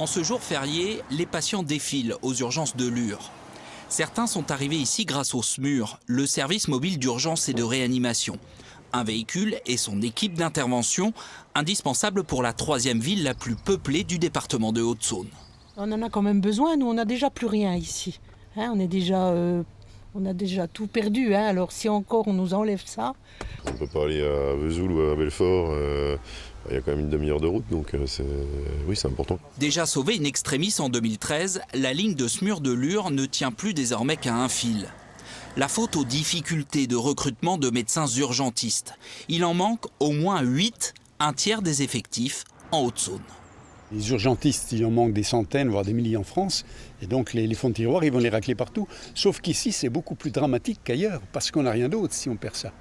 En ce jour férié, les patients défilent aux urgences de Lure. Certains sont arrivés ici grâce au SMUR, le service mobile d'urgence et de réanimation. Un véhicule et son équipe d'intervention, indispensable pour la troisième ville la plus peuplée du département de Haute-Saône. On en a quand même besoin, nous on n'a déjà plus rien ici. On a déjà tout perdu, alors si encore on nous enlève ça... On ne peut pas aller à Vesoul ou à Belfort, il y a quand même une demi-heure de route, donc oui, c'est important. Déjà sauvée in extremis en 2013, la ligne de SMUR de Lure ne tient plus désormais qu'à un fil. La faute aux difficultés de recrutement de médecins urgentistes. Il en manque au moins 8, un tiers des effectifs en Haute-Saône. Les urgentistes, il en manque des centaines, voire des milliers en France. Et donc les fonds de tiroir, ils vont les racler partout. Sauf qu'ici, c'est beaucoup plus dramatique qu'ailleurs, parce qu'on n'a rien d'autre si on perd ça.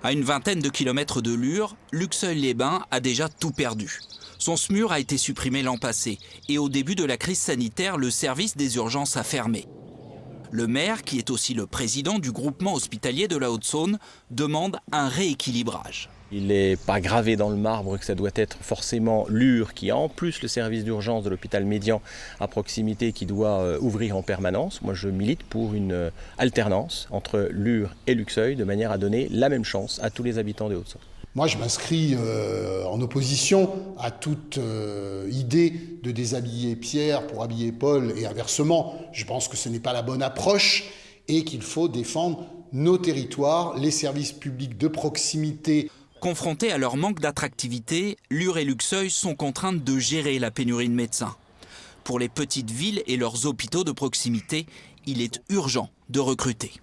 À une vingtaine de kilomètres de Lure, Luxeuil-les-Bains a déjà tout perdu. Son SMUR a été supprimé l'an passé. Et au début de la crise sanitaire, le service des urgences a fermé. Le maire, qui est aussi le président du groupement hospitalier de la Haute-Saône, demande un rééquilibrage. Il n'est pas gravé dans le marbre que ça doit être forcément Lure qui a en plus le service d'urgence de l'hôpital Médian à proximité qui doit ouvrir en permanence. Moi je milite pour une alternance entre Lure et Luxeuil de manière à donner la même chance à tous les habitants des Hauts-de-Saône. Moi je m'inscris en opposition à toute idée de déshabiller Pierre pour habiller Paul et inversement. Je pense que ce n'est pas la bonne approche et qu'il faut défendre nos territoires, les services publics de proximité. Confrontés à leur manque d'attractivité, Lure et Luxeuil sont contraintes de gérer la pénurie de médecins. Pour les petites villes et leurs hôpitaux de proximité, il est urgent de recruter.